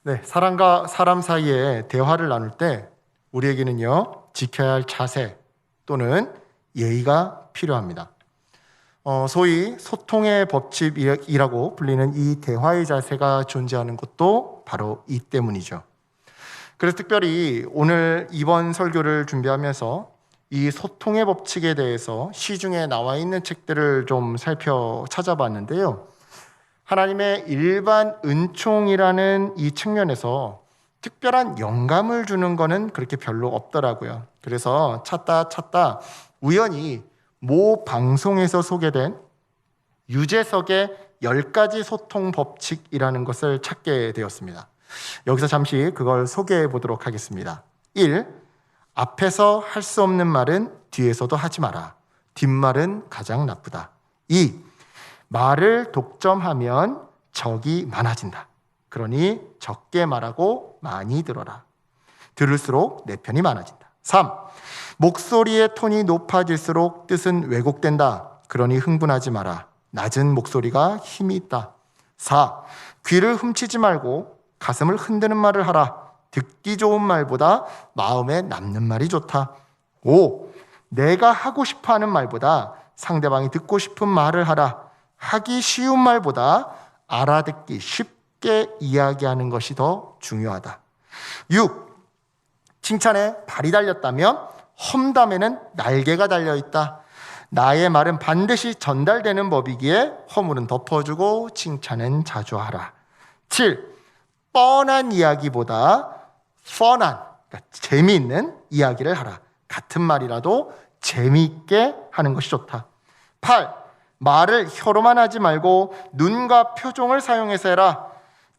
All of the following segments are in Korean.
네, 사람과 사람 사이에 대화를 나눌 때 우리에게는요, 지켜야 할 자세 또는 예의가 필요합니다. 소위 소통의 법칙이라고 불리는 이 대화의 자세가 존재하는 것도 바로 이 때문이죠. 그래서 특별히 오늘 이번 설교를 준비하면서 이 소통의 법칙에 대해서 시중에 나와 있는 책들을 좀 찾아봤는데요. 하나님의 일반 은총이라는 이 측면에서 특별한 영감을 주는 거는 그렇게 별로 없더라고요. 그래서 찾다 우연히 모 방송에서 소개된 유재석의 10가지 소통 법칙이라는 것을 찾게 되었습니다. 여기서 잠시 그걸 소개해 보도록 하겠습니다. 1. 앞에서 할 수 없는 말은 뒤에서도 하지 마라. 뒷말은 가장 나쁘다. 2. 말을 독점하면 적이 많아진다. 그러니 적게 말하고 많이 들어라. 들을수록 내 편이 많아진다. 3. 목소리의 톤이 높아질수록 뜻은 왜곡된다. 그러니 흥분하지 마라. 낮은 목소리가 힘이 있다. 4. 귀를 훔치지 말고 가슴을 흔드는 말을 하라. 듣기 좋은 말보다 마음에 남는 말이 좋다. 5. 내가 하고 싶어 하는 말보다 상대방이 듣고 싶은 말을 하라. 하기 쉬운 말보다 알아듣기 쉽게 이야기하는 것이 더 중요하다. 6. 칭찬에 발이 달렸다면 험담에는 날개가 달려있다. 나의 말은 반드시 전달되는 법이기에 허물은 덮어주고 칭찬은 자주 하라. 7. 뻔한 이야기보다 펀한, 그러니까 재미있는 이야기를 하라. 같은 말이라도 재미있게 하는 것이 좋다. 8. 말을 혀로만 하지 말고 눈과 표정을 사용해서 해라.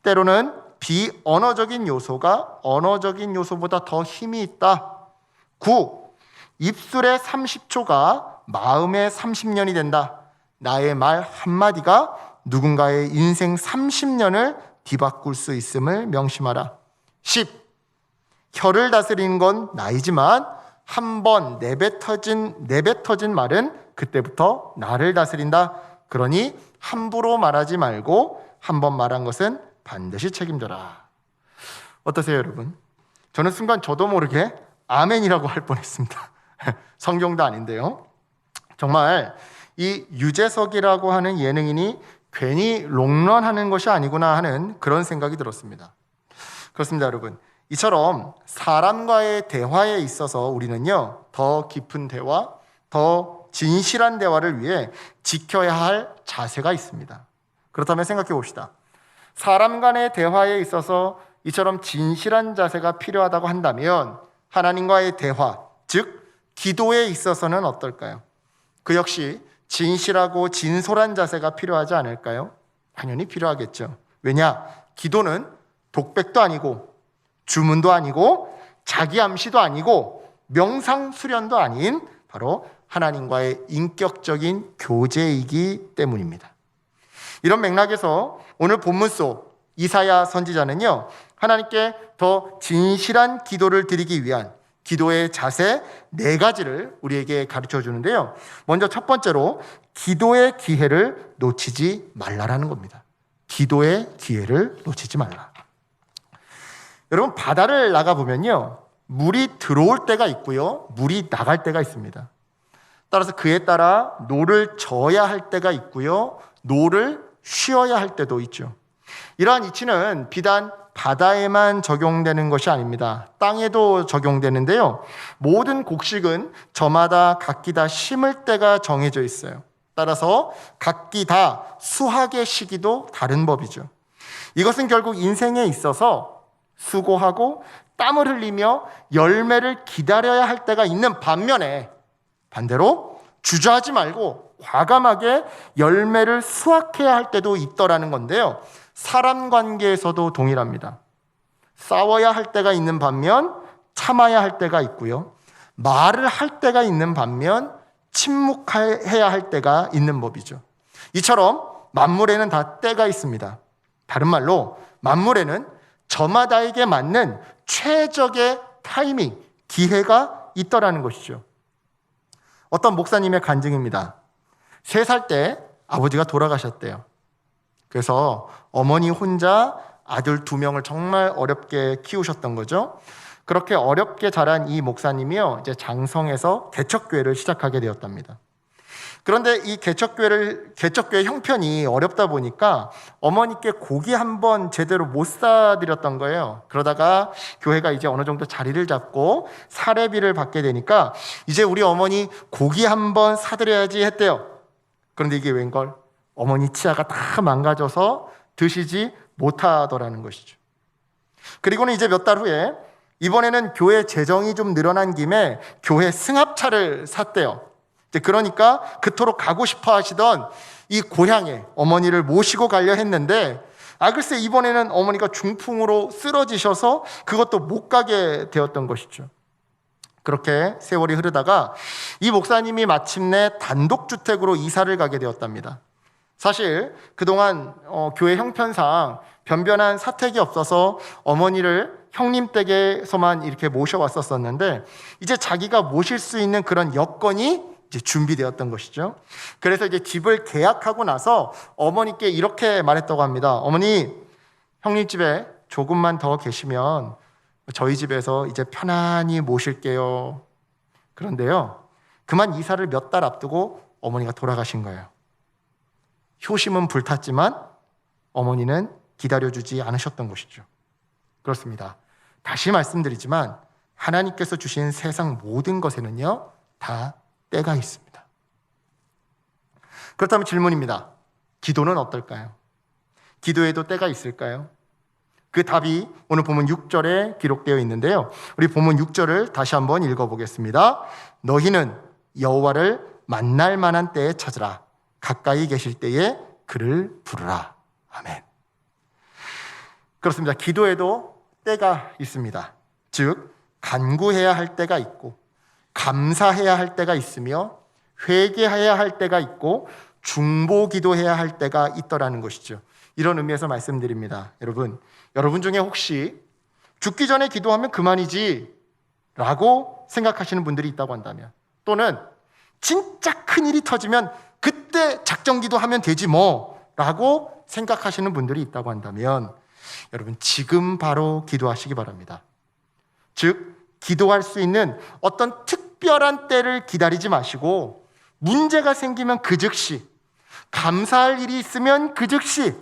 때로는 비언어적인 요소가 언어적인 요소보다 더 힘이 있다. 9. 입술의 30초가 마음의 30년이 된다. 나의 말 한마디가 누군가의 인생 30년을 뒤바꿀 수 있음을 명심하라. 10. 혀를 다스리는 건 나이지만 한 번 내뱉어진 말은 그때부터 나를 다스린다. 그러니 함부로 말하지 말고 한 번 말한 것은 반드시 책임져라. 어떠세요, 여러분? 저는 순간 저도 모르게 아멘이라고 할 뻔했습니다. 성경도 아닌데요. 정말 이 유재석이라고 하는 예능인이 괜히 롱런하는 것이 아니구나 하는 그런 생각이 들었습니다. 그렇습니다, 여러분. 이처럼 사람과의 대화에 있어서 우리는요, 더 깊은 대화, 더 진실한 대화를 위해 지켜야 할 자세가 있습니다. 그렇다면 생각해 봅시다. 사람 간의 대화에 있어서 이처럼 진실한 자세가 필요하다고 한다면 하나님과의 대화, 즉 기도에 있어서는 어떨까요? 그 역시 진실하고 진솔한 자세가 필요하지 않을까요? 당연히 필요하겠죠. 왜냐? 기도는 독백도 아니고 주문도 아니고 자기 암시도 아니고 명상 수련도 아닌 바로 하나님과의 인격적인 교제이기 때문입니다. 이런 맥락에서 오늘 본문 속 이사야 선지자는요, 하나님께 더 진실한 기도를 드리기 위한 기도의 자세 4가지를 우리에게 가르쳐 주는데요. 먼저 첫 번째로 기도의 기회를 놓치지 말라라는 겁니다. 기도의 기회를 놓치지 말라. 여러분, 바다를 나가보면요, 물이 들어올 때가 있고요, 물이 나갈 때가 있습니다. 따라서 그에 따라 노를 저어야 할 때가 있고요, 노를 쉬어야 할 때도 있죠. 이러한 이치는 비단 바다에만 적용되는 것이 아닙니다. 땅에도 적용되는데요. 모든 곡식은 저마다 각기 다 심을 때가 정해져 있어요. 따라서 각기 다 수확의 시기도 다른 법이죠. 이것은 결국 인생에 있어서 수고하고 땀을 흘리며 열매를 기다려야 할 때가 있는 반면에 반대로 주저하지 말고 과감하게 열매를 수확해야 할 때도 있더라는 건데요. 사람 관계에서도 동일합니다. 싸워야 할 때가 있는 반면 참아야 할 때가 있고요. 말을 할 때가 있는 반면 침묵해야 할 때가 있는 법이죠. 이처럼 만물에는 다 때가 있습니다. 다른 말로 만물에는 저마다에게 맞는 최적의 타이밍, 기회가 있더라는 것이죠. 어떤 목사님의 간증입니다. 3살 때 아버지가 돌아가셨대요. 그래서 어머니 혼자 아들 2명을 정말 어렵게 키우셨던 거죠. 그렇게 어렵게 자란 이 목사님이요, 이제 장성에서 개척교회를 시작하게 되었답니다. 그런데 이 개척교회 형편이 어렵다 보니까 어머니께 고기 한 번 제대로 못 사드렸던 거예요. 그러다가 교회가 이제 어느 정도 자리를 잡고 사례비를 받게 되니까 이제 우리 어머니 고기 한 번 사드려야지 했대요. 그런데 이게 웬걸? 어머니 치아가 다 망가져서 드시지 못하더라는 것이죠. 그리고는 이제 몇 달 후에 이번에는 교회 재정이 좀 늘어난 김에 교회 승합차를 샀대요. 그러니까 그토록 가고 싶어 하시던 이 고향에 어머니를 모시고 가려 했는데 글쎄 이번에는 어머니가 중풍으로 쓰러지셔서 그것도 못 가게 되었던 것이죠. 그렇게 세월이 흐르다가 이 목사님이 마침내 단독주택으로 이사를 가게 되었답니다. 사실 그동안 교회 형편상 변변한 사택이 없어서 어머니를 형님 댁에서만 이렇게 모셔왔었는데 이제 자기가 모실 수 있는 그런 여건이 이제 준비되었던 것이죠. 그래서 이제 집을 계약하고 나서 어머니께 이렇게 말했다고 합니다. 어머니, 형님 집에 조금만 더 계시면 저희 집에서 이제 편안히 모실게요. 그런데요, 그만 이사를 몇 달 앞두고 어머니가 돌아가신 거예요. 효심은 불탔지만 어머니는 기다려주지 않으셨던 것이죠. 그렇습니다. 다시 말씀드리지만 하나님께서 주신 세상 모든 것에는요, 다 때가 있습니다. 그렇다면 질문입니다. 기도는 어떨까요? 기도에도 때가 있을까요? 그 답이 오늘 본문 6절에 기록되어 있는데요. 우리 본문 6절을 다시 한번 읽어보겠습니다. 너희는 여호와를 만날 만한 때에 찾으라. 가까이 계실 때에 그를 부르라. 아멘. 그렇습니다. 기도에도 때가 있습니다. 즉 간구해야 할 때가 있고 감사해야 할 때가 있으며 회개해야 할 때가 있고 중보기도해야 할 때가 있더라는 것이죠. 이런 의미에서 말씀드립니다. 여러분 중에 혹시 죽기 전에 기도하면 그만이지 라고 생각하시는 분들이 있다고 한다면, 또는 진짜 큰일이 터지면 그때 작정기도하면 되지 뭐 라고 생각하시는 분들이 있다고 한다면 여러분 지금 바로 기도하시기 바랍니다. 즉 기도할 수 있는 어떤 특별한 때를 기다리지 마시고 문제가 생기면 그 즉시, 감사할 일이 있으면 그 즉시,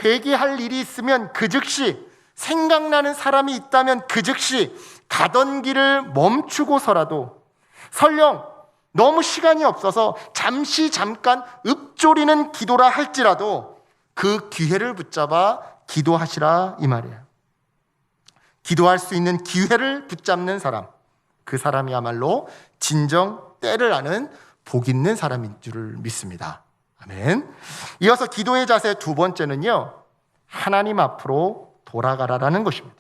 회개할 일이 있으면 그 즉시, 생각나는 사람이 있다면 그 즉시 가던 길을 멈추고서라도, 설령 너무 시간이 없어서 잠깐 읊조리는 기도라 할지라도 그 기회를 붙잡아 기도하시라 이 말이에요. 기도할 수 있는 기회를 붙잡는 사람, 그 사람이야말로 진정 때를 아는 복 있는 사람인 줄을 믿습니다. 아멘. 이어서 기도의 자세 두 번째는요, 하나님 앞으로 돌아가라라는 것입니다.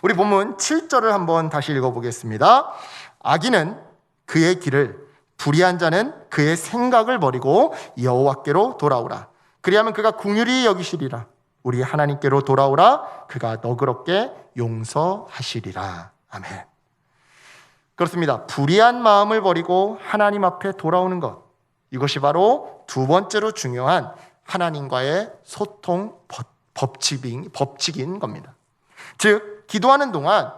우리 본문 7절을 한번 다시 읽어보겠습니다. 악인은 그의 길을, 불의한 자는 그의 생각을 버리고 여호와께로 돌아오라. 그리하면 그가 긍휼히 여기시리라. 우리 하나님께로 돌아오라. 그가 너그럽게 용서하시리라. 아멘. 그렇습니다. 불의한 마음을 버리고 하나님 앞에 돌아오는 것, 이것이 바로 두 번째로 중요한 하나님과의 소통 법칙인 겁니다. 즉 기도하는 동안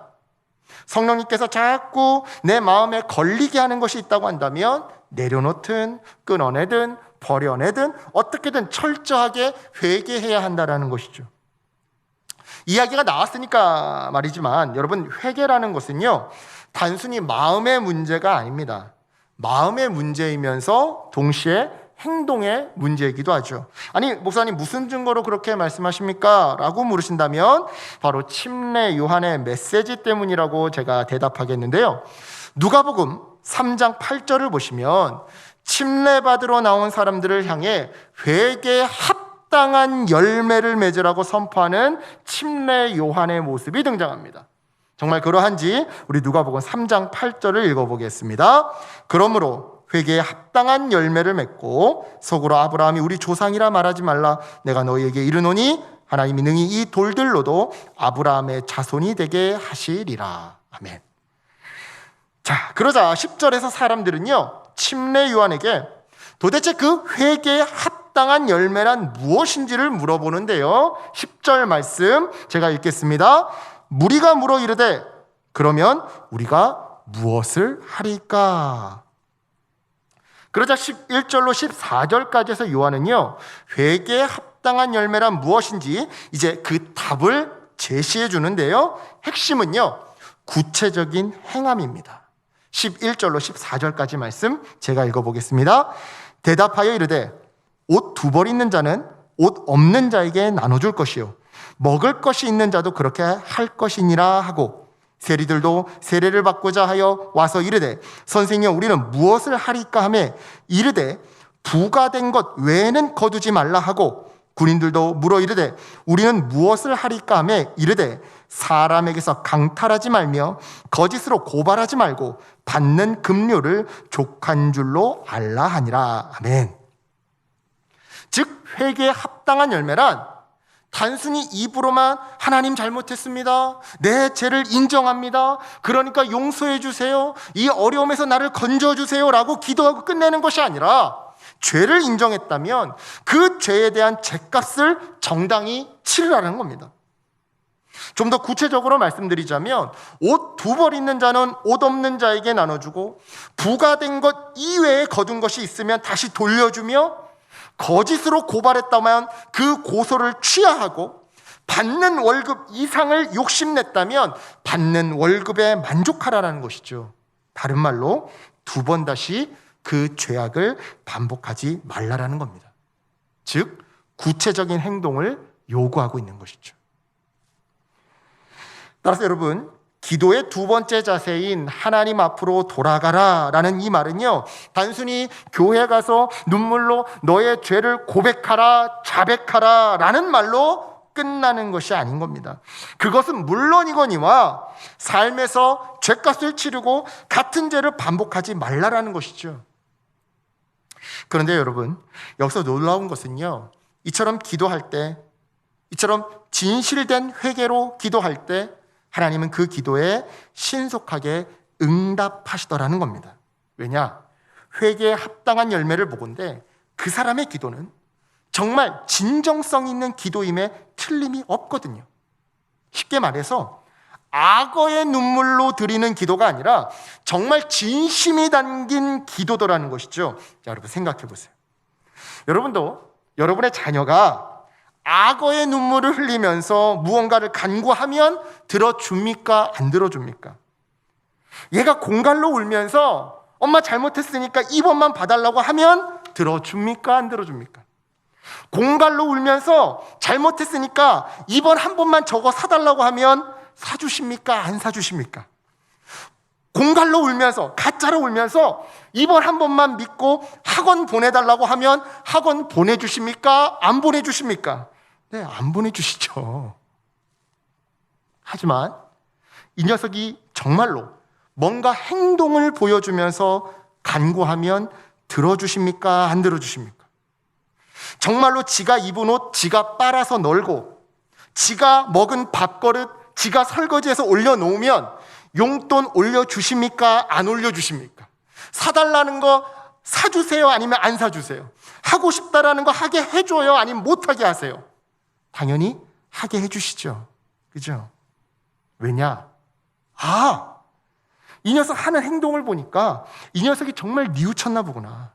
성령님께서 자꾸 내 마음에 걸리게 하는 것이 있다고 한다면 내려놓든 끊어내든 버려내든 어떻게든 철저하게 회개해야 한다는 것이죠. 이야기가 나왔으니까 말이지만 여러분, 회개라는 것은요 단순히 마음의 문제가 아닙니다. 마음의 문제이면서 동시에 행동의 문제이기도 하죠. 아니 목사님 무슨 증거로 그렇게 말씀하십니까? 라고 물으신다면 바로 침례 요한의 메시지 때문이라고 제가 대답하겠는데요. 누가복음 3장 8절을 보시면 침례받으러 나온 사람들을 향해 회개에 합당한 열매를 맺으라고 선포하는 침례 요한의 모습이 등장합니다. 정말 그러한지 우리 누가복음 3장 8절을 읽어보겠습니다. 그러므로 회개에 합당한 열매를 맺고 속으로 아브라함이 우리 조상이라 말하지 말라. 내가 너희에게 이르노니 하나님이 능히 이 돌들로도 아브라함의 자손이 되게 하시리라. 아멘. 자, 그러자 10절에서 사람들은요 침례 요한에게 도대체 그 회개에 합당한 합당한 열매란 무엇인지를 물어보는데요. 10절 말씀 제가 읽겠습니다. 무리가 물어 이르되 그러면 우리가 무엇을 하리까? 그러자 11절로 14절까지에서 요한은요, 회개에 합당한 열매란 무엇인지 이제 그 답을 제시해 주는데요. 핵심은요, 구체적인 행함입니다. 11절로 14절까지 말씀 제가 읽어보겠습니다. 대답하여 이르되 옷 두 벌 있는 자는 옷 없는 자에게 나눠줄 것이요 먹을 것이 있는 자도 그렇게 할 것이니라 하고, 세리들도 세례를 받고자 하여 와서 이르되 선생님 우리는 무엇을 하리까 하매 이르되 부가 된 것 외에는 거두지 말라 하고, 군인들도 물어 이르되 우리는 무엇을 하리까 하매 이르되 사람에게서 강탈하지 말며 거짓으로 고발하지 말고 받는 급료를 족한 줄로 알라 하니라. 아멘. 즉 회개에 합당한 열매란 단순히 입으로만 하나님 잘못했습니다, 내 죄를 인정합니다, 그러니까 용서해 주세요, 이 어려움에서 나를 건져 주세요 라고 기도하고 끝내는 것이 아니라, 죄를 인정했다면 그 죄에 대한 죄값을 정당히 치르라는 겁니다. 좀 더 구체적으로 말씀드리자면 옷 두 벌 있는 자는 옷 없는 자에게 나눠주고, 부가 된 것 이외에 거둔 것이 있으면 다시 돌려주며, 거짓으로 고발했다면 그 고소를 취하하고, 받는 월급 이상을 욕심냈다면 받는 월급에 만족하라는 것이죠. 다른 말로 두 번 다시 그 죄악을 반복하지 말라라는 겁니다. 즉 구체적인 행동을 요구하고 있는 것이죠. 따라서 여러분, 기도의 두 번째 자세인 하나님 앞으로 돌아가라라는 이 말은요, 단순히 교회 가서 눈물로 너의 죄를 고백하라, 자백하라 라는 말로 끝나는 것이 아닌 겁니다. 그것은 물론이거니와 삶에서 죄값을 치르고 같은 죄를 반복하지 말라라는 것이죠. 그런데 여러분, 여기서 놀라운 것은요, 이처럼 기도할 때, 이처럼 진실된 회개로 기도할 때 하나님은 그 기도에 신속하게 응답하시더라는 겁니다. 왜냐? 회개에 합당한 열매를 보건대 그 사람의 기도는 정말 진정성 있는 기도임에 틀림이 없거든요. 쉽게 말해서 악어의 눈물로 드리는 기도가 아니라 정말 진심이 담긴 기도더라는 것이죠. 자, 여러분 생각해 보세요. 여러분도 여러분의 자녀가 악어의 눈물을 흘리면서 무언가를 간구하면 들어줍니까? 안 들어줍니까? 얘가 공갈로 울면서 엄마 잘못했으니까 2번만 봐달라고 하면 들어줍니까? 안 들어줍니까? 공갈로 울면서 잘못했으니까 2번 한 번만 저거 사달라고 하면 사주십니까? 안 사주십니까? 공갈로 울면서, 가짜로 울면서 2번 한 번만 믿고 학원 보내달라고 하면 학원 보내주십니까? 안 보내주십니까? 네, 안 보내주시죠. 하지만 이 녀석이 정말로 뭔가 행동을 보여주면서 간구하면 들어주십니까? 안 들어주십니까? 정말로 지가 입은 옷 지가 빨아서 널고, 지가 먹은 밥그릇 지가 설거지해서 올려놓으면 용돈 올려주십니까? 안 올려주십니까? 사달라는 거 사주세요? 아니면 안 사주세요? 하고 싶다라는 거 하게 해줘요? 아니면 못하게 하세요? 당연히 하게 해주시죠. 그죠? 왜냐? 이 녀석 하는 행동을 보니까 이 녀석이 정말 뉘우쳤나 보구나,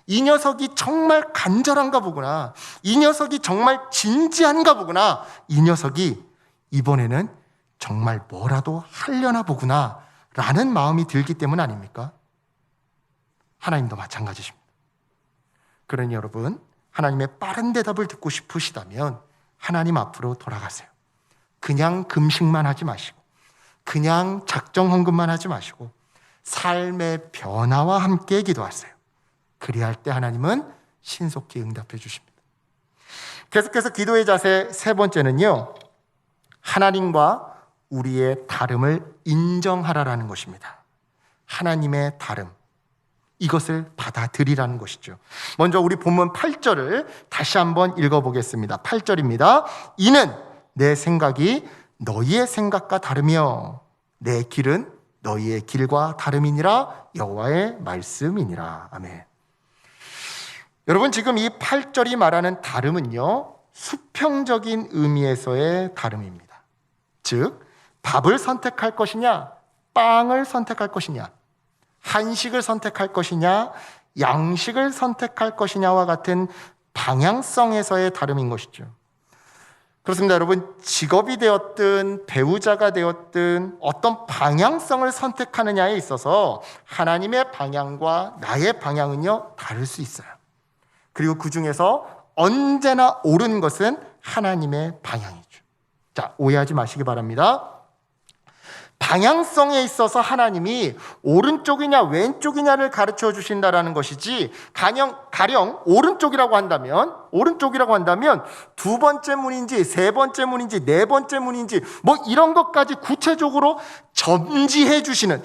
이 녀석이 정말 간절한가 보구나, 이 녀석이 정말 진지한가 보구나, 이 녀석이 이번에는 정말 뭐라도 하려나 보구나 라는 마음이 들기 때문 아닙니까? 하나님도 마찬가지십니다. 그러니 여러분, 하나님의 빠른 대답을 듣고 싶으시다면 하나님 앞으로 돌아가세요. 그냥 금식만 하지 마시고, 그냥 작정 헌금만 하지 마시고 삶의 변화와 함께 기도하세요. 그리할 때 하나님은 신속히 응답해 주십니다. 계속해서 기도의 자세 세 번째는요, 하나님과 우리의 다름을 인정하라라는 것입니다. 하나님의 다름, 이것을 받아들이라는 것이죠. 먼저 우리 본문 8절을 다시 한번 읽어보겠습니다. 8절입니다. 이는 내 생각이 너희의 생각과 다르며 내 길은 너희의 길과 다름이니라, 여호와의 말씀이니라. 아멘. 여러분, 지금 이 8절이 말하는 다름은요, 수평적인 의미에서의 다름입니다. 즉, 밥을 선택할 것이냐, 빵을 선택할 것이냐, 한식을 선택할 것이냐, 양식을 선택할 것이냐와 같은 방향성에서의 다름인 것이죠. 그렇습니다. 여러분, 직업이 되었든 배우자가 되었든 어떤 방향성을 선택하느냐에 있어서 하나님의 방향과 나의 방향은요, 다를 수 있어요. 그리고 그 중에서 언제나 옳은 것은 하나님의 방향이죠. 자, 오해하지 마시기 바랍니다. 방향성에 있어서 하나님이 오른쪽이냐 왼쪽이냐를 가르쳐 주신다라는 것이지, 가령 오른쪽이라고 한다면 두 번째 문인지 세 번째 문인지 네 번째 문인지 뭐 이런 것까지 구체적으로 정해 주시는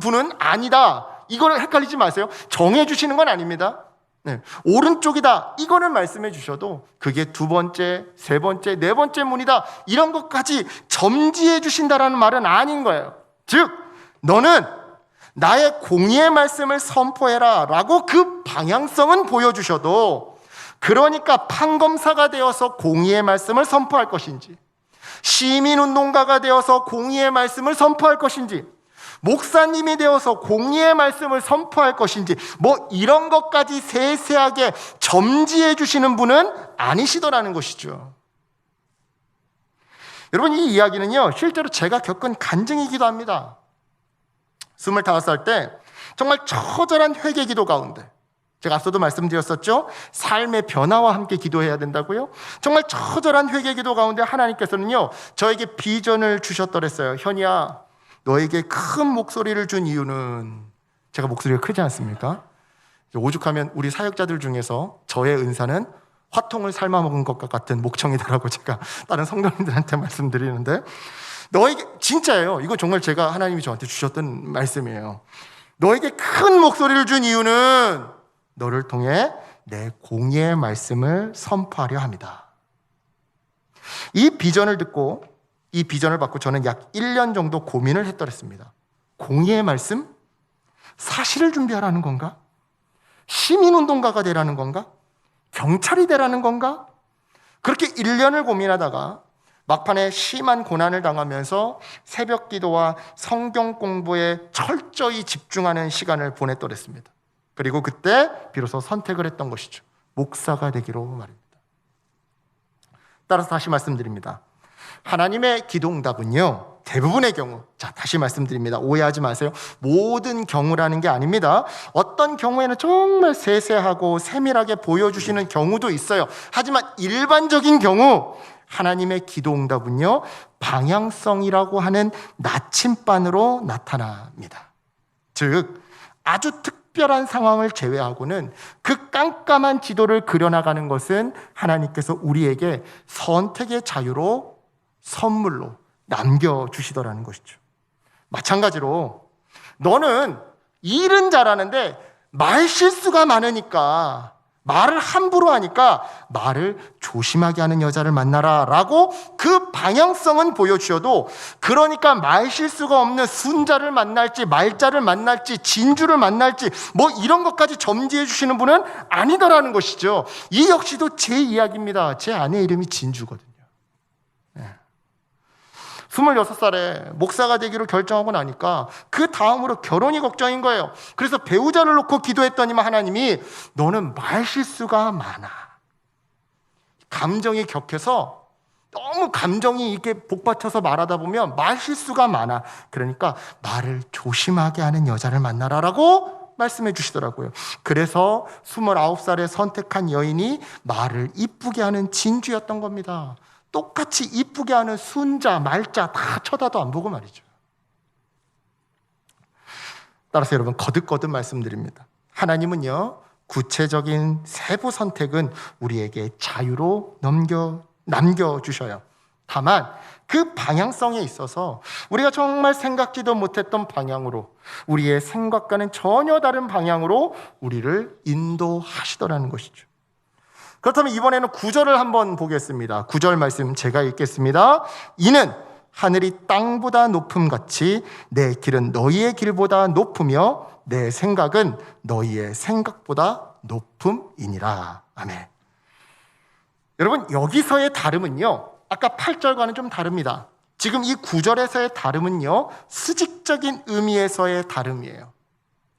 분은 아니다. 이거를 헷갈리지 마세요. 정해 주시는 건 아닙니다. 네, 오른쪽이다 이거는 말씀해 주셔도 그게 두 번째, 세 번째, 네 번째 문이다 이런 것까지 점지해 주신다라는 말은 아닌 거예요. 즉, 너는 나의 공의의 말씀을 선포해라 라고 그 방향성은 보여주셔도, 그러니까 판검사가 되어서 공의의 말씀을 선포할 것인지, 시민운동가가 되어서 공의의 말씀을 선포할 것인지, 목사님이 되어서 공의의 말씀을 선포할 것인지 뭐 이런 것까지 세세하게 점지해 주시는 분은 아니시더라는 것이죠. 여러분, 이 이야기는요, 실제로 제가 겪은 간증이기도 합니다. 25살 때 정말 처절한 회개 기도 가운데, 제가 앞서도 말씀드렸었죠, 삶의 변화와 함께 기도해야 된다고요. 정말 처절한 회개 기도 가운데 하나님께서는요, 저에게 비전을 주셨더랬어요. 현이야, 너에게 큰 목소리를 준 이유는, 제가 목소리가 크지 않습니까? 오죽하면 우리 사역자들 중에서 저의 은사는 화통을 삶아먹은 것과 같은 목청이다라고 제가 다른 성도님들한테 말씀드리는데, 너에게, 진짜예요. 이거 정말 제가 하나님이 저한테 주셨던 말씀이에요. 너에게 큰 목소리를 준 이유는 너를 통해 내 공의의 말씀을 선포하려 합니다. 이 비전을 듣고, 이 비전을 받고 저는 약 1년 정도 고민을 했더랬습니다. 공의의 말씀? 사실을 준비하라는 건가? 시민운동가가 되라는 건가? 경찰이 되라는 건가? 그렇게 1년을 고민하다가 막판에 심한 고난을 당하면서 새벽 기도와 성경 공부에 철저히 집중하는 시간을 보냈더랬습니다. 그리고 그때 비로소 선택을 했던 것이죠. 목사가 되기로 말입니다. 따라서 다시 말씀드립니다. 하나님의 기도응답은요, 대부분의 경우, 자, 다시 말씀드립니다. 오해하지 마세요. 모든 경우라는 게 아닙니다. 어떤 경우에는 정말 세세하고 세밀하게 보여주시는 경우도 있어요. 하지만 일반적인 경우 하나님의 기도응답은요, 방향성이라고 하는 나침반으로 나타납니다. 즉, 아주 특별한 상황을 제외하고는 그 깜깜한 지도를 그려나가는 것은 하나님께서 우리에게 선택의 자유로 선물로 남겨주시더라는 것이죠. 마찬가지로 너는 일은 잘하는데 말 실수가 많으니까, 말을 함부로 하니까 말을 조심하게 하는 여자를 만나라 라고 그 방향성은 보여주셔도, 그러니까 말 실수가 없는 순자를 만날지 말자를 만날지 진주를 만날지 뭐 이런 것까지 점지해 주시는 분은 아니더라는 것이죠. 이 역시도 제 이야기입니다. 제 아내 이름이 진주거든요. 26살에 목사가 되기로 감정하고 나니까 그 다음으로 결혼이 걱정인 거예요. 그래서 배우자를 놓고 기도했더니만 하나님이 너는 말실수가 많아. 감정이 격해서 너무 감정이 이렇게 복받쳐서 말하다 보면 말실수가 많아. 그러니까 말을 조심하게 하는 여자를 만나라라고 말씀해 주시더라고요. 그래서 29살에 선택한 여인이 말을 이쁘게 하는 진주였던 겁니다. 똑같이 이쁘게 하는 순자, 말자 다 쳐다도 안 보고 말이죠. 따라서 여러분, 거듭거듭 말씀드립니다. 하나님은요, 구체적인 세부 선택은 우리에게 자유로 남겨주셔요. 다만 그 방향성에 있어서 우리가 정말 생각지도 못했던 방향으로, 우리의 생각과는 전혀 다른 방향으로 우리를 인도하시더라는 것이죠. 그렇다면 이번에는 9절을 한번 보겠습니다. 9절 말씀 제가 읽겠습니다. 이는 하늘이 땅보다 높음같이 내 길은 너희의 길보다 높으며 내 생각은 너희의 생각보다 높음이니라. 아멘. 여러분, 여기서의 다름은요, 아까 8절과는 좀 다릅니다. 지금 이 9절에서의 다름은요, 수직적인 의미에서의 다름이에요.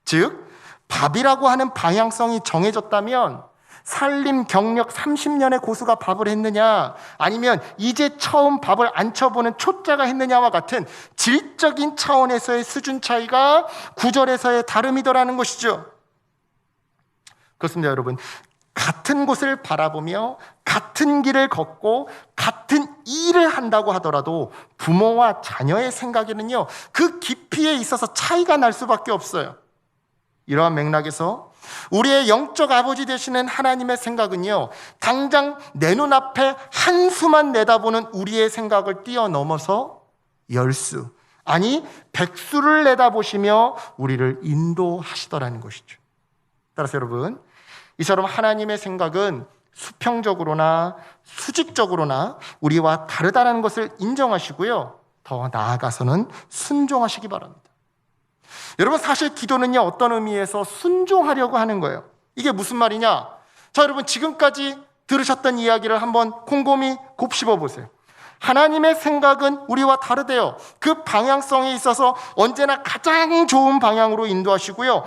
즉, 밥이라고 하는 방향성이 정해졌다면 살림 경력 30년의 고수가 밥을 했느냐, 아니면 이제 처음 밥을 안 쳐보는 초짜가 했느냐와 같은 질적인 차원에서의 수준 차이가 9절에서의 다름이더라는 것이죠. 그렇습니다, 여러분. 같은 곳을 바라보며 같은 길을 걷고 같은 일을 한다고 하더라도 부모와 자녀의 생각에는요, 그 깊이에 있어서 차이가 날 수밖에 없어요. 이러한 맥락에서 우리의 영적 아버지 되시는 하나님의 생각은요, 당장 내 눈앞에 한 수만 내다보는 우리의 생각을 뛰어넘어서 열수, 아니 백수를 내다보시며 우리를 인도하시더라는 것이죠. 따라서 여러분, 이처럼 하나님의 생각은 수평적으로나 수직적으로나 우리와 다르다는 것을 인정하시고요, 더 나아가서는 순종하시기 바랍니다. 여러분, 사실 기도는요, 어떤 의미에서 순종하려고 하는 거예요. 이게 무슨 말이냐? 자, 여러분, 지금까지 들으셨던 이야기를 한번 곰곰이 곱씹어 보세요. 하나님의 생각은 우리와 다르대요. 그 방향성에 있어서 언제나 가장 좋은 방향으로 인도하시고요,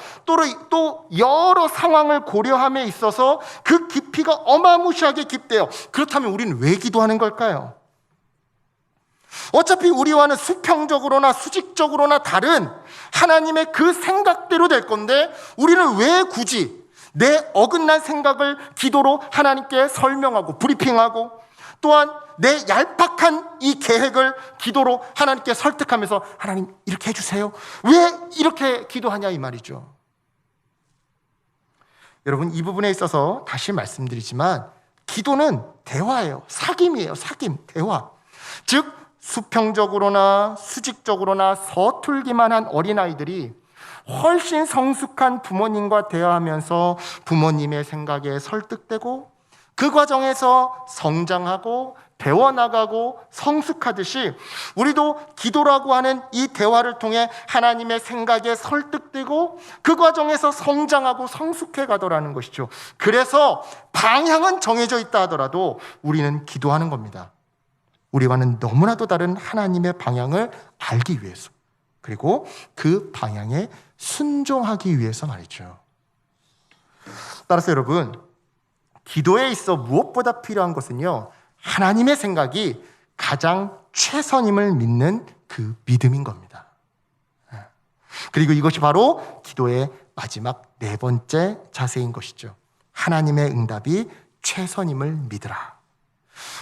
또 여러 상황을 고려함에 있어서 그 깊이가 어마무시하게 깊대요. 그렇다면 우리는 왜 기도하는 걸까요? 어차피 우리와는 수평적으로나 수직적으로나 다른 하나님의 그 생각대로 될 건데, 우리는 왜 굳이 내 어긋난 생각을 기도로 하나님께 설명하고 브리핑하고, 또한 내 얄팍한 이 계획을 기도로 하나님께 설득하면서 하나님 이렇게 해주세요, 왜 이렇게 기도하냐, 이 말이죠. 여러분, 이 부분에 있어서 다시 말씀드리지만 기도는 대화예요. 사귐이에요. 사귐, 대화. 즉 수평적으로나 수직적으로나 서툴기만 한 어린아이들이 훨씬 성숙한 부모님과 대화하면서 부모님의 생각에 설득되고 그 과정에서 성장하고 배워나가고 성숙하듯이 우리도 기도라고 하는 이 대화를 통해 하나님의 생각에 설득되고 그 과정에서 성장하고 성숙해 가더라는 것이죠. 그래서 방향은 정해져 있다 하더라도 우리는 기도하는 겁니다. 우리와는 너무나도 다른 하나님의 방향을 알기 위해서, 그리고 그 방향에 순종하기 위해서 말이죠. 따라서 여러분, 기도에 있어 무엇보다 필요한 것은요, 하나님의 생각이 가장 최선임을 믿는 그 믿음인 겁니다. 그리고 이것이 바로 기도의 마지막 네 번째 자세인 것이죠. 하나님의 응답이 최선임을 믿으라.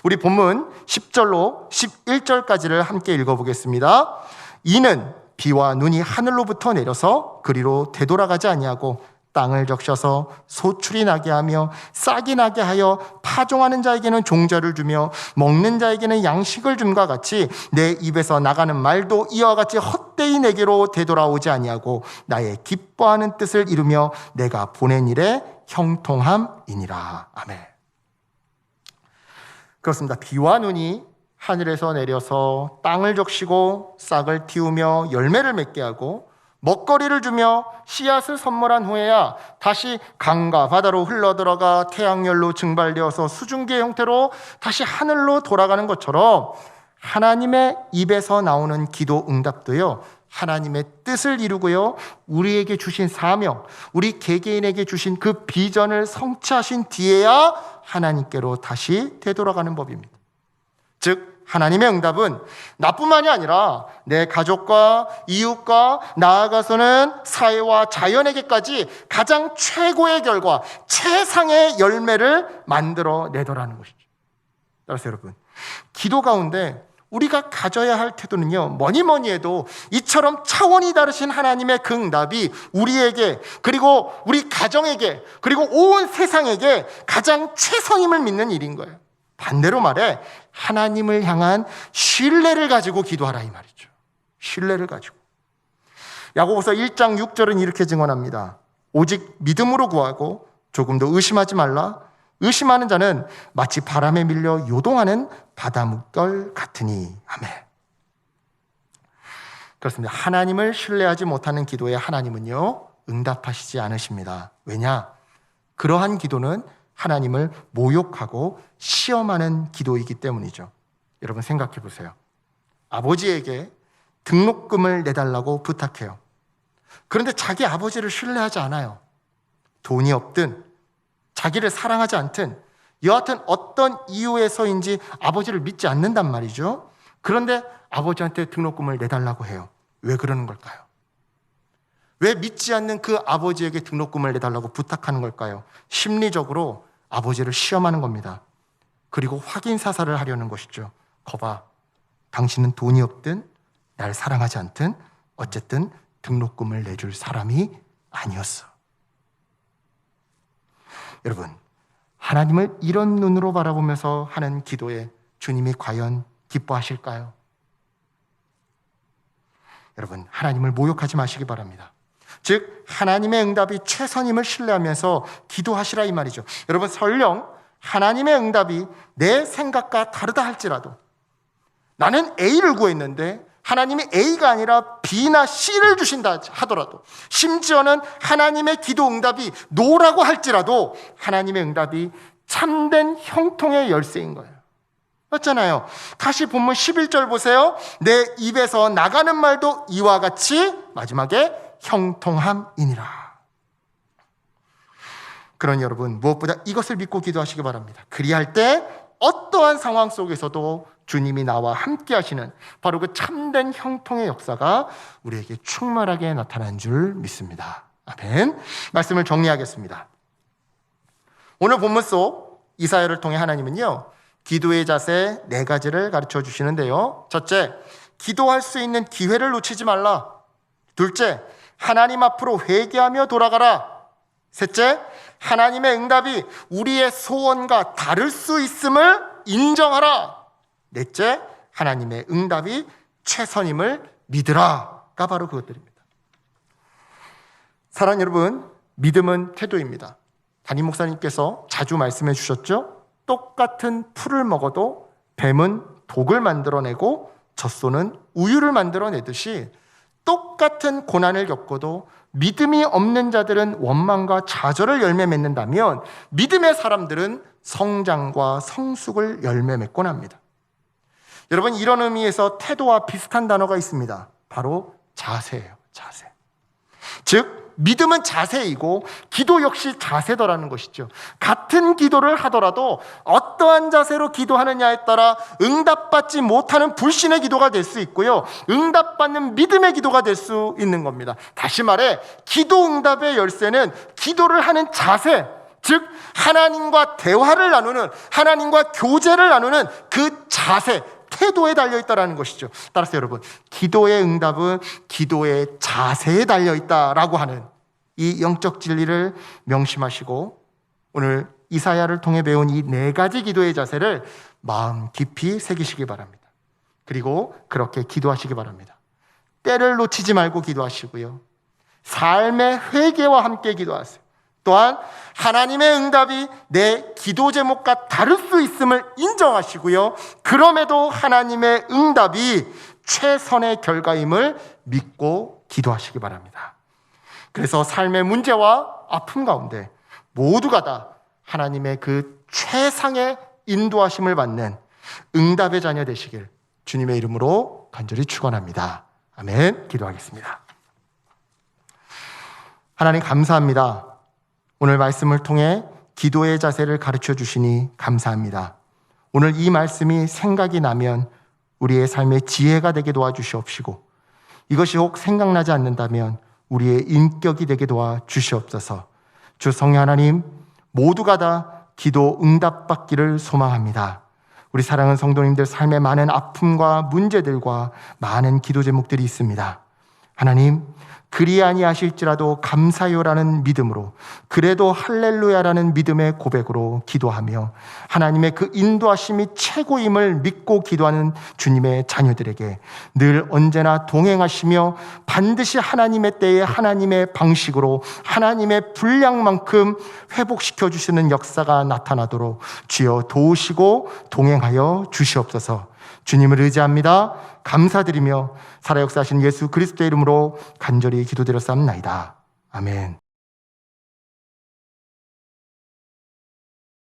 우리 본문 10절로 11절까지를 함께 읽어보겠습니다. 이는 비와 눈이 하늘로부터 내려서 그리로 되돌아가지 아니하고 땅을 적셔서 소출이 나게 하며 싹이 나게 하여 파종하는 자에게는 종자를 주며 먹는 자에게는 양식을 줌과 같이 내 입에서 나가는 말도 이와 같이 헛되이 내게로 되돌아오지 아니하고 나의 기뻐하는 뜻을 이루며 내가 보낸 일에 형통함이니라. 아멘. 그렇습니다. 비와 눈이 하늘에서 내려서 땅을 적시고 싹을 틔우며 열매를 맺게 하고 먹거리를 주며 씨앗을 선물한 후에야 다시 강과 바다로 흘러들어가 태양열로 증발되어서 수증기의 형태로 다시 하늘로 돌아가는 것처럼 하나님의 입에서 나오는 기도 응답도요, 하나님의 뜻을 이루고요, 우리에게 주신 사명, 우리 개개인에게 주신 그 비전을 성취하신 뒤에야 하나님께로 다시 되돌아가는 법입니다. 즉 하나님의 응답은 나뿐만이 아니라 내 가족과 이웃과 나아가서는 사회와 자연에게까지 가장 최고의 결과, 최상의 열매를 만들어내더라는 것이죠. 따라서 여러분, 기도 가운데 우리가 가져야 할 태도는요, 뭐니 해도 이처럼 차원이 다르신 하나님의 그 응답이 우리에게, 그리고 우리 가정에게, 그리고 온 세상에게 가장 최선임을 믿는 일인 거예요. 반대로 말해 하나님을 향한 신뢰를 가지고 기도하라, 이 말이죠. 신뢰를 가지고. 야고보서 1장 6절은 이렇게 증언합니다. 오직 믿음으로 구하고 조금도 의심하지 말라. 의심하는 자는 마치 바람에 밀려 요동하는 바다물결 같으니. 아멘. 그렇습니다. 하나님을 신뢰하지 못하는 기도에 하나님은요, 응답하시지 않으십니다. 왜냐? 그러한 기도는 하나님을 모욕하고 시험하는 기도이기 때문이죠. 여러분 생각해 보세요. 아버지에게 등록금을 내달라고 부탁해요. 그런데 자기 아버지를 신뢰하지 않아요. 돈이 없든 자기를 사랑하지 않든 여하튼 어떤 이유에서인지 아버지를 믿지 않는단 말이죠. 그런데 아버지한테 등록금을 내달라고 해요. 왜 그러는 걸까요? 왜 믿지 않는 그 아버지에게 등록금을 내달라고 부탁하는 걸까요? 심리적으로 아버지를 시험하는 겁니다. 그리고 확인 사살을 하려는 것이죠. 거봐, 당신은 돈이 없든 날 사랑하지 않든 어쨌든 등록금을 내줄 사람이 아니었어. 여러분, 하나님을 이런 눈으로 바라보면서 하는 기도에 주님이 과연 기뻐하실까요? 여러분, 하나님을 모욕하지 마시기 바랍니다. 즉 하나님의 응답이 최선임을 신뢰하면서 기도하시라 이 말이죠. 여러분, 설령 하나님의 응답이 내 생각과 다르다 할지라도, 나는 A를 구했는데 하나님이 A가 아니라 B나 C를 주신다 하더라도, 심지어는 하나님의 기도 응답이 No라고 할지라도 하나님의 응답이 참된 형통의 열쇠인 거예요. 맞잖아요. 다시 본문 11절 보세요. 내 입에서 나가는 말도 이와 같이 마지막에 형통함이니라. 그러니 여러분, 무엇보다 이것을 믿고 기도하시기 바랍니다. 그리할 때 어떠한 상황 속에서도 주님이 나와 함께 하시는 바로 그 참된 형통의 역사가 우리에게 충만하게 나타난 줄 믿습니다. 아멘. 말씀을 정리하겠습니다. 오늘 본문 속 이사야를 통해 하나님은요, 기도의 자세 4가지를 가르쳐 주시는데요. 첫째, 기도할 수 있는 기회를 놓치지 말라. 둘째, 하나님 앞으로 회개하며 돌아가라. 셋째, 하나님의 응답이 우리의 소원과 다를 수 있음을 인정하라. 넷째, 하나님의 응답이 최선임을 믿으라가 바로 그것들입니다. 사랑하는 여러분, 믿음은 태도입니다. 담임 목사님께서 자주 말씀해 주셨죠? 똑같은 풀을 먹어도 뱀은 독을 만들어내고 젖소는 우유를 만들어내듯이 똑같은 고난을 겪어도 믿음이 없는 자들은 원망과 좌절을 열매 맺는다면 믿음의 사람들은 성장과 성숙을 열매 맺곤 합니다. 여러분, 이런 의미에서 태도와 비슷한 단어가 있습니다. 바로 자세예요. 자세. 즉 믿음은 자세이고 기도 역시 자세더라는 것이죠. 같은 기도를 하더라도 어떠한 자세로 기도하느냐에 따라 응답받지 못하는 불신의 기도가 될 수 있고요, 응답받는 믿음의 기도가 될 수 있는 겁니다. 다시 말해, 기도 응답의 열쇠는 기도를 하는 자세, 즉 하나님과 대화를 나누는, 하나님과 교제를 나누는 그 자세, 태도에 달려있다는 것이죠. 따라서 여러분, 기도의 응답은 기도의 자세에 달려있다라고 하는 이 영적 진리를 명심하시고 오늘 이사야를 통해 배운 이 4가지 기도의 자세를 마음 깊이 새기시기 바랍니다. 그리고 그렇게 기도하시기 바랍니다. 때를 놓치지 말고 기도하시고요, 삶의 회개와 함께 기도하세요. 또한 하나님의 응답이 내 기도 제목과 다를 수 있음을 인정하시고요, 그럼에도 하나님의 응답이 최선의 결과임을 믿고 기도하시기 바랍니다. 그래서 삶의 문제와 아픔 가운데 모두가 다 하나님의 그 최상의 인도하심을 받는 응답의 자녀 되시길 주님의 이름으로 간절히 축원합니다. 아멘. 기도하겠습니다. 하나님 감사합니다. 오늘 말씀을 통해 기도의 자세를 가르쳐 주시니 감사합니다. 오늘 이 말씀이 생각이 나면 우리의 삶의 지혜가 되게 도와주시옵시고, 이것이 혹 생각나지 않는다면 우리의 인격이 되게 도와주시옵소서. 주 성령 하나님, 모두가 다 기도 응답받기를 소망합니다. 우리 사랑하는 성도님들 삶에 많은 아픔과 문제들과 많은 기도 제목들이 있습니다. 하나님, 그리 아니하실지라도 감사요라는 믿음으로, 그래도 할렐루야라는 믿음의 고백으로 기도하며 하나님의 그 인도하심이 최고임을 믿고 기도하는 주님의 자녀들에게 늘 언제나 동행하시며 반드시 하나님의 때에 하나님의 방식으로 하나님의 분량만큼 회복시켜 주시는 역사가 나타나도록 주여 도우시고 동행하여 주시옵소서. 주님을 의지합니다. 감사드리며 살아 역사하신 예수 그리스도의 이름으로 간절히 기도드렸사옵나이다. 아멘.